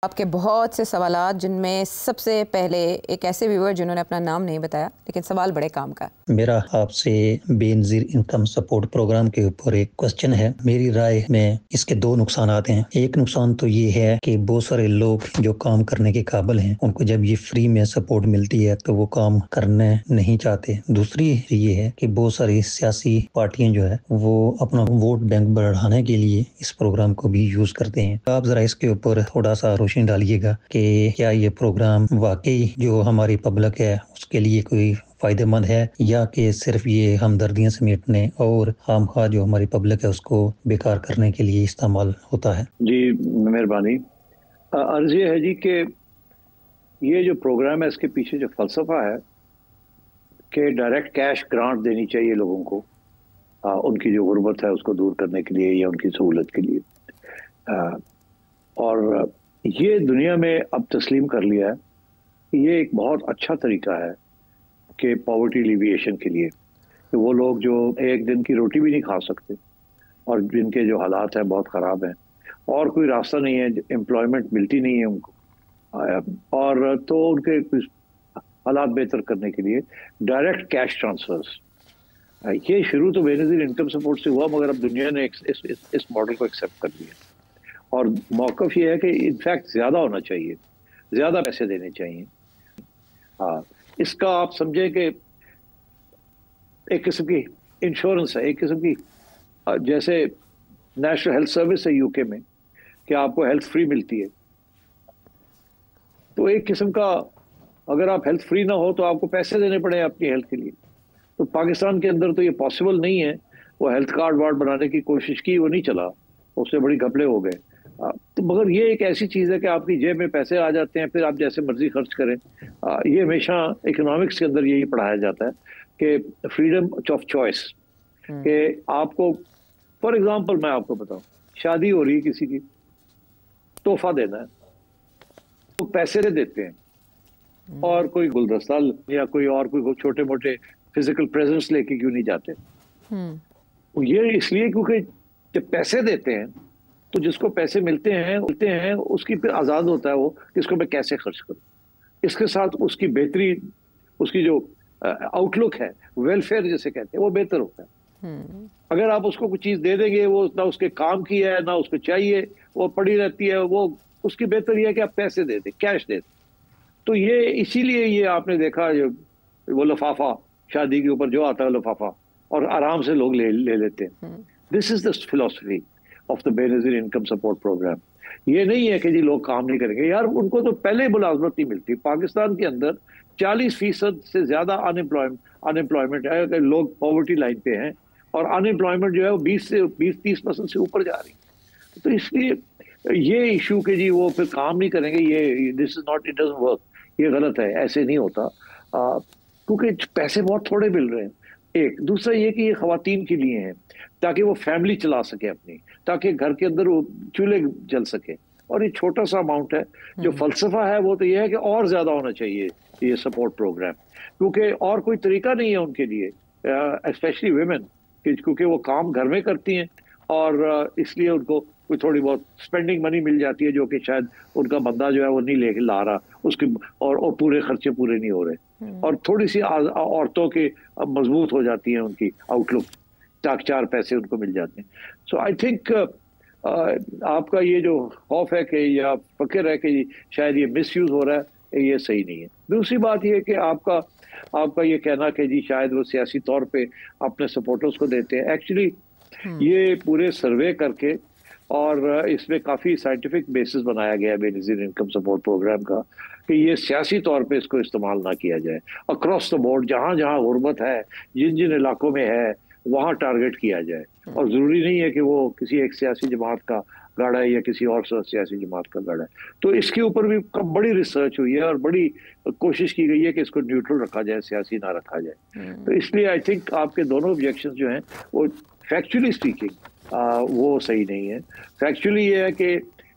आपके बहुत से सवालात, जिनमें सबसे पहले एक ऐसे व्यूअर जिन्होंने अपना नाम नहीं बताया, लेकिन सवाल बड़े काम का। मेरा आपसे बेनज़ीर इनकम सपोर्ट प्रोग्राम के ऊपर एक क्वेश्चन है। मेरी राय में इसके दो नुकसानात हैं। एक नुकसान तो ये है कि बहुत सारे लोग जो काम करने के काबिल हैं, उनको जब ये फ्री में सपोर्ट मिलती है तो वो काम करने नहीं चाहते। दूसरी ये है कि बहुत सारी सियासी पार्टियां जो है वो अपना वोट बैंक बढ़ाने के लिए इस प्रोग्राम को भी यूज करते हैं। आप जरा इसके ऊपर थोड़ा सा रोशनी डालिएगा कि क्या ये प्रोग्राम वाकई जो हमारी पब्लिक है उसके लिए कोई फायदेमंद है, या कि सिर्फ ये हमदर्दियां समेटने और खामखा जो हमारी पब्लिक है उसको बेकार करने के लिए इस्तेमाल होता है। जी मेहरबानी। अर्ज ये है जी कि ये जो प्रोग्राम है इसके पीछे जो फलसफा है कि डायरेक्ट कैश ग्रांट देनी चाहिए लोगों को, उनकी जो गुर्बत है उसको दूर करने के लिए या उनकी सहूलत के लिए। और ये दुनिया में अब तस्लीम कर लिया है कि ये एक बहुत अच्छा तरीका है कि पॉवर्टी एलिविएशन के लिए, कि वो लोग जो एक दिन की रोटी भी नहीं खा सकते और जिनके जो हालात हैं बहुत ख़राब हैं और कोई रास्ता नहीं है, एम्प्लॉयमेंट मिलती नहीं है उनको, और तो उनके हालात बेहतर करने के लिए डायरेक्ट कैश ट्रांसफर्स, ये शुरू तो बेनज़ीर इनकम सपोर्ट से हुआ, मगर अब दुनिया ने इस मॉडल को एक्सेप्ट कर लिया। और मौक़िफ़ ये है कि इनफैक्ट ज़्यादा होना चाहिए, ज़्यादा पैसे देने चाहिए। हाँ, इसका आप समझें कि एक किस्म की इंश्योरेंस है, एक किस्म की जैसे नेशनल हेल्थ सर्विस है यूके में कि आपको हेल्थ फ्री मिलती है, तो एक किस्म का अगर आप हेल्थ फ्री ना हो तो आपको पैसे देने पड़े अपनी हेल्थ के लिए। तो पाकिस्तान के अंदर तो ये पॉसिबल नहीं है। वो हेल्थ कार्ड वार्ड बनाने की कोशिश की, वो नहीं चला, उससे बड़ी घपले हो गए। तो मगर ये एक ऐसी चीज़ है कि आपकी जेब में पैसे आ जाते हैं, फिर आप जैसे मर्जी खर्च करें। ये हमेशा इकोनॉमिक्स के अंदर यही पढ़ाया जाता है कि फ्रीडम ऑफ चॉइस, कि आपको फॉर एग्जांपल मैं आपको बताऊं, शादी हो रही है किसी की, तोहफा देना है तो पैसे दे देते हैं, और कोई गुलदस्ता या कोई छोटे मोटे फिजिकल प्रेजेंस लेके क्यों नहीं जाते? ये इसलिए क्योंकि जब पैसे देते हैं तो जिसको पैसे मिलते हैं उसकी फिर आज़ाद होता है वो कि इसको मैं कैसे खर्च करूं। इसके साथ उसकी बेहतरी, उसकी जो आउटलुक है, वेलफेयर जिसे कहते हैं, वो बेहतर होता है। अगर आप उसको कुछ चीज़ दे देंगे, वो ना उसके काम की है ना उसको चाहिए, वो पड़ी रहती है, वो उसकी बेहतर ये है कि आप पैसे दे दें, कैश दे दें। तो ये इसीलिए ये आपने देखा वो लिफाफा, शादी के ऊपर जो आता है लिफाफा, और आराम से लोग ले लेते हैं। This is the philosophy of the Benazir income support program. ये नहीं है कि जी लोग काम नहीं करेंगे, यार उनको तो पहले ही मुलाजमत नहीं मिलती। पाकिस्तान के अंदर 40% से ज्यादा अनएम्प्लॉयमेंट है, लोग पॉवर्टी लाइन पे हैं, और अनएम्प्लॉयमेंट जो है वो 20-30% से ऊपर जा रही है। तो इसलिए ये इशू के जी वो फिर काम नहीं करेंगे, ये this is not, it doesn't work, ये गलत है, ऐसे नहीं होता, क्योंकि पैसे बहुत थोड़े मिल रहे हैं। एक दूसरा ये कि ये खवातीन के लिए हैं ताकि वो फैमिली चला सके अपनी, ताकि घर के अंदर वो चूल्हे जल सके, और ये छोटा सा अमाउंट है। जो फलसफा है वो तो ये है कि और ज्यादा होना चाहिए ये सपोर्ट प्रोग्राम, क्योंकि और कोई तरीका नहीं है उनके लिए, स्पेशली वुमेन, क्योंकि वो काम घर में करती हैं, और इसलिए उनको कोई थोड़ी बहुत स्पेंडिंग मनी मिल जाती है जो कि शायद उनका बंदा जो है वो नहीं लेके ला रहा उसके, और पूरे खर्चे पूरे नहीं हो रहे, और थोड़ी सी औरतों के मजबूत हो जाती है उनकी आउटलुक, ताकि 4 पैसे उनको मिल जाते हैं। सो आई थिंक आपका ये जो खौफ है कि या फिक्र है कि शायद ये मिसयूज हो रहा है, ये सही नहीं है। दूसरी बात ये है कि आपका ये कहना कि जी शायद वो सियासी तौर पे अपने सपोर्टर्स को देते हैं, एक्चुअली ये पूरे सर्वे करके, और इसमें काफ़ी साइंटिफिक बेसिस बनाया गया है बेनज़ीर इनकम सपोर्ट प्रोग्राम का, कि ये सियासी तौर पे इसको इस्तेमाल ना किया जाए। अक्रॉस द बोर्ड जहाँ जहाँ गुर्बत है, जिन जिन इलाकों में है, वहाँ टारगेट किया जाए, और ज़रूरी नहीं है कि वो किसी एक सियासी जमात का गाड़ा है या किसी और सियासी जमात का गाड़ा है। तो इसके ऊपर भी बड़ी रिसर्च हुई है और बड़ी कोशिश की गई है कि इसको न्यूट्रल रखा जाए, सियासी ना रखा जाए। तो इसलिए आई थिंक आपके दोनों ऑब्जेक्शन जो हैं वो फैक्चुअली स्पीकिंग वो सही नहीं है। फैक्चुअली ये है कि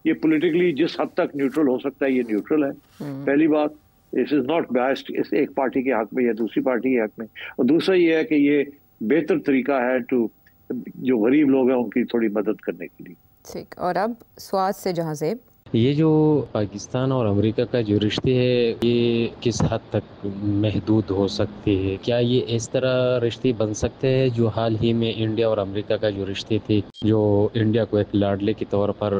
ये पॉलिटिकली जिस हद तक न्यूट्रल हो सकता है ये न्यूट्रल है, पहली बात। दिस इज नॉट बायस्ड इस एक पार्टी के हक में या दूसरी पार्टी के हक में। और दूसरा ये है कि ये बेहतर तरीका है जो गरीब लोग हैं उनकी थोड़ी मदद करने के लिए। ठीक, और अब स्वाद से जहां से ये जो पाकिस्तान और अमेरिका का जो रिश्ते है, ये किस हद तक महदूद हो सकते हैं? क्या ये इस तरह रिश्ते बन सकते हैं जो हाल ही में इंडिया और अमेरिका का जो रिश्ते थे, जो इंडिया को एक लाडले के तौर पर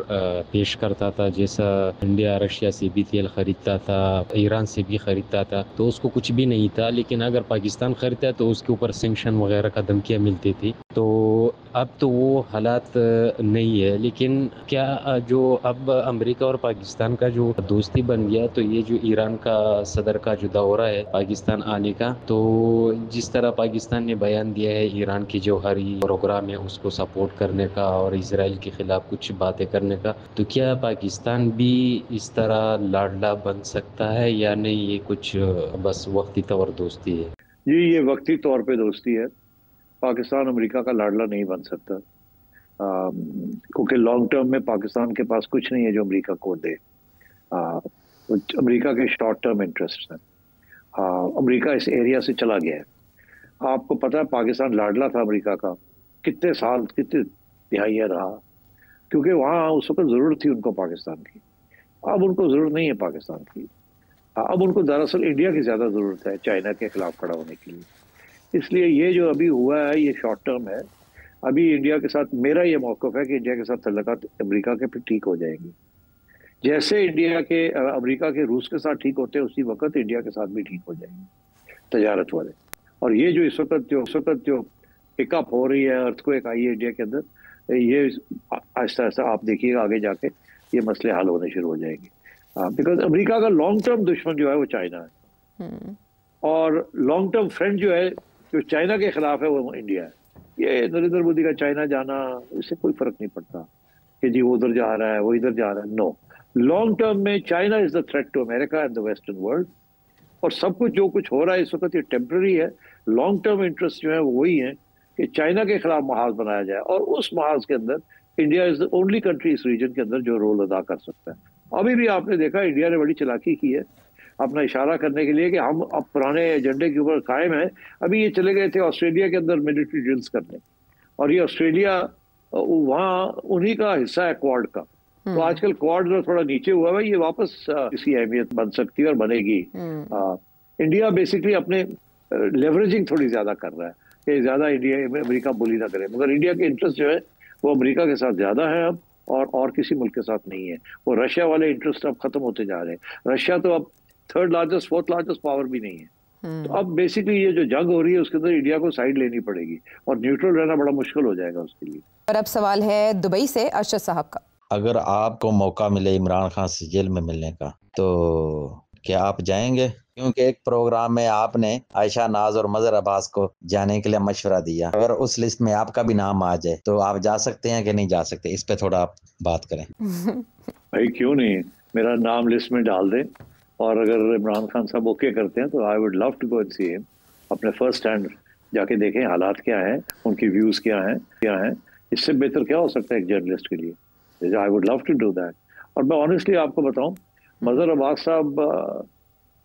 पेश करता था, जैसा इंडिया रशिया से भी तेल खरीदता था, ईरान से भी खरीदता था, तो उसको कुछ भी नहीं था, लेकिन अगर पाकिस्तान खरीदता तो उसके ऊपर सैंक्शन वगैरह का धमकियाँ मिलती थी। तो अब तो वो हालात नहीं है, लेकिन क्या जो अब अमेरिका और पाकिस्तान का जो दोस्ती बन गया, तो ये जो ईरान का सदर का जो दौरा है पाकिस्तान आने का, तो जिस तरह पाकिस्तान ने बयान दिया है ईरान की जो हरी प्रोग्राम है उसको सपोर्ट करने का और इसराइल के खिलाफ कुछ बातें करने का, तो क्या पाकिस्तान भी इस तरह लाडला बन सकता है या नहीं? ये कुछ बस वक्ती तौर दोस्ती है? जी, ये वक्ती तौर पे दोस्ती है। पाकिस्तान अमेरिका का लाडला नहीं बन सकता, क्योंकि लॉन्ग टर्म में पाकिस्तान के पास कुछ नहीं है जो अमेरिका को दे। अमेरिका के शॉर्ट टर्म इंटरेस्ट हैं। अमेरिका इस एरिया से चला गया है। आपको पता है पाकिस्तान लाडला था अमेरिका का, कितने साल, कितने दिहाइयाँ रहा, क्योंकि वहाँ उस वक्त ज़रूरत थी उनको पाकिस्तान की। अब उनको ज़रूरत नहीं है पाकिस्तान की। अब उनको दरअसल इंडिया की ज़्यादा ज़रूरत है चाइना के खिलाफ खड़ा होने के लिए। इसलिए ये जो अभी हुआ है ये शॉर्ट टर्म है। अभी इंडिया के साथ मेरा ये मौक़िफ़ है कि इंडिया के साथ तल्लुकात अमेरिका के फिर ठीक हो जाएंगे। जैसे इंडिया के अमेरिका के रूस के साथ ठीक होते हैं, उसी वक्त इंडिया के साथ भी ठीक हो जाएंगे तजारत वाले। और ये जो इस वक्त जो पिकअप हो रही है, अर्थक्वेक आई है इंडिया के अंदर, ये आहिस्ता आहिस्ता आप देखिएगा आगे जाके ये मसले हल होने शुरू हो जाएंगे। बिकॉज अमेरिका का लॉन्ग टर्म दुश्मन जो है वो चाइना है, और लॉन्ग टर्म फ्रेंड जो है जो चाइना के खिलाफ है वो इंडिया है। ये नरेंद्र मोदी का चाइना जाना, इससे कोई फर्क नहीं पड़ता कि जी वो उधर जा रहा है वो इधर जा रहा है। नो, लॉन्ग टर्म में China is the threat to America and the western world. और सब कुछ जो कुछ हो रहा है इस वक्त ये टेम्पररी है। लॉन्ग टर्म इंटरेस्ट जो है वो वही है कि चाइना के खिलाफ महाज बनाया जाए, और उस महाज के अंदर India is the only country इस रीजन के अंदर जो रोल अदा कर सकता है। अभी भी आपने देखा इंडिया ने बड़ी चालाकी की है अपना इशारा करने के लिए कि हम अब पुराने एजेंडे के ऊपर कायम है। अभी ये चले गए थे ऑस्ट्रेलिया के अंदर मिलिट्री ड्रिल्स करने, और ये ऑस्ट्रेलिया वहाँ उन्हीं का हिस्सा है क्वाड का। तो आजकल क्वाड जो थोड़ा नीचे हुआ है, ये वापस इसकी अहमियत बन सकती है और बनेगी। इंडिया बेसिकली अपने लेवरेजिंग थोड़ी ज्यादा कर रहा है कि ज्यादा इंडिया अमेरिका बुली ना करे, मगर इंडिया के इंटरेस्ट जो है वो अमेरिका के साथ ज्यादा है अब, और किसी मुल्क के साथ नहीं है। वो रशिया वाले इंटरेस्ट अब खत्म होते जा रहे हैं। रशिया तो अब third largest fourth largest power भी नहीं है। तो अब बेसिकली ये जो जंग हो रही है उसके अंदर इंडिया को साइड लेनी पड़ेगी, और न्यूट्रल रहना बड़ा मुश्किल हो जाएगा उसके लिए। और अब सवाल है दुबई से अरशद साहब का। अगर आपको मौका मिले इमरान खान से जेल में मिलने का, तो क्या आप जाएंगे? क्योंकि एक प्रोग्राम में आपने आयशा नाज और मजहर अब्बास को जाने के लिए मशवरा दिया। अगर उस लिस्ट में आपका भी नाम आ जाए तो आप जा सकते हैं कि नहीं जा सकते? इस पे थोड़ा आप बात करें। भाई क्यों नहीं, मेरा नाम लिस्ट में डाल दें, और अगर इमरान खान साहब ओके करते हैं तो I would love to go and see him. अपने फर्स्ट हैंड जाके देखें हालात क्या है, उनकी व्यूज क्या हैं। इससे बेहतर क्या हो सकता है एक जर्नलिस्ट के लिए। I would love to do that. और मैं ऑनेस्टली आपको बताऊं, मजहर अब्बास साहब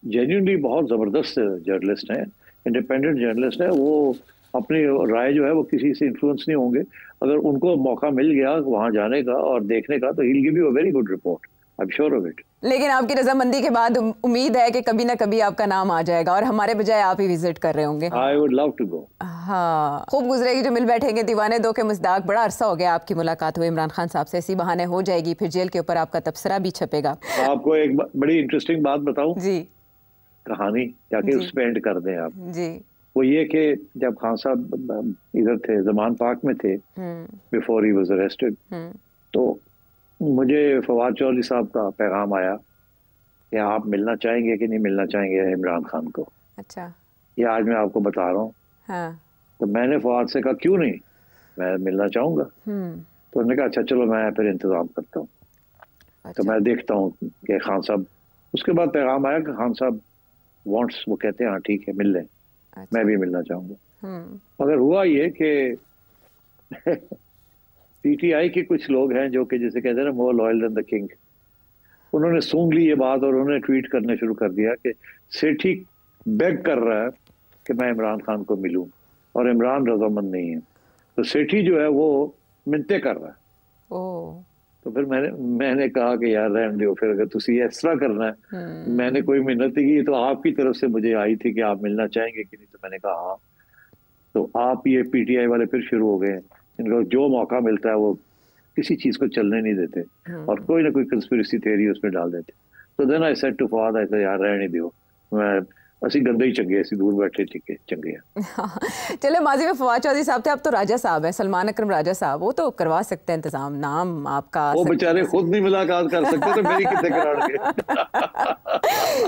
जेन्युइनली बहुत ज़बरदस्त जर्नलिस्ट हैं, इंडिपेंडेंट जर्नलिस्ट है। वो अपनी राय जो है वो किसी से इन्फ्लुएंस नहीं होंगे। अगर उनको मौका मिल गया वहाँ जाने का और देखने का, तो he will give you a very good report, I am sure of it. लेकिन आपकी रजामंदी के बाद उम्मीद है कि कभी ना कभी आपका नाम आ जाएगा, और हमारे बजाय आप ही विजिट कर रहे होंगे। I would love to go. हाँ, खूब गुजरेगी जो मिल बैठेंगे दीवाने दो के मुस्ताक। बड़ा अरसा हो गया आपकी मुलाकात हुई इमरान खान साहब से, इसी बहाने हो जाएगी, फिर जेल के ऊपर आपका तबसरा भी छपेगा। आपको एक बड़ी इंटरेस्टिंग बात बताऊं जी, कहानी, जाके उस पे एंड कर दें आप जी। वो ये कि जब खान साहब इधर थे, जमान पार्क में थे, बिफोर ही वाज अरेस्टेड, तो मुझे फवाद चौधरी साहब का पैगाम आया कि आप मिलना चाहेंगे कि नहीं मिलना चाहेंगे इमरान खान को। अच्छा, ये आज मैं आपको बता रहा हूँ। हाँ। तो मैंने फवाद से कहा क्यों नहीं, मैं मिलना चाहूंगा। तो उन्होंने कहा अच्छा चलो मैं फिर इंतजाम करता हूँ। अच्छा। तो मैं देखता हूँ कि खान साहब, उसके बाद पैगाम आया कि खान साहब वांट्स, वो कहते हैं हाँ ठीक है मिल लें। अच्छा। मैं भी मिलना चाहूंगा। मगर हुआ ये कि पीटीआई के कुछ लोग हैं जो कि जिसे कहते हैं ना more loyal than the king, उन्होंने सूंघ ली ये बात और उन्होंने ट्वीट करने शुरू कर दिया कि सेठी बेग कर रहा है कि मैं इमरान खान को मिलूं, और इमरान रजामंद नहीं है। तो सेठी जो है वो मिन्नतें कर रहा है। तो फिर मैंने कहा कि यार रहने दो, फिर अगर तुसी इस तरह करना है, मैंने कोई मिन्नत नहीं की, तो आपकी तरफ से मुझे आई थी कि आप मिलना चाहेंगे कि नहीं, तो मैंने कहा हाँ। तो आप ये पीटीआई वाले फिर शुरू हो गए हैं, इनको जो मौका मिलता है वो किसी चीज को चलने नहीं देते और कोई ना कोई कंस्पिरेसी थ्योरी उसमें डाल देते। तो then I said to Fawad, ऐसा यार रहने दो, मैं ਅਸੀਂ गंदे ही चंगे, ਅਸੀਂ दूर बैठे चंगे हैं। चले, माजी में फवाद चौधरी साहब थे, अब तो राजा साहब है, सलमान अकरम राजा साहब, वो तो करवा सकते हैं इंतजाम, नाम आपका। वो बेचारे खुद नहीं मुलाकात कर सकते तो मेरी कितने कराएंगे।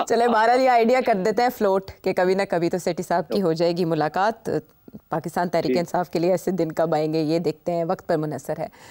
चले, बहरहाल ये आइडिया कर देते हैं फ्लोट कि कभी ना कभी तो सेठी साहब की हो जाएगी मुलाकात। पाकिस्तान तहरीक इंसाफ के लिए ऐसे दिन कब आएंगे ये देखते हैं, वक्त पर मुनहसर है।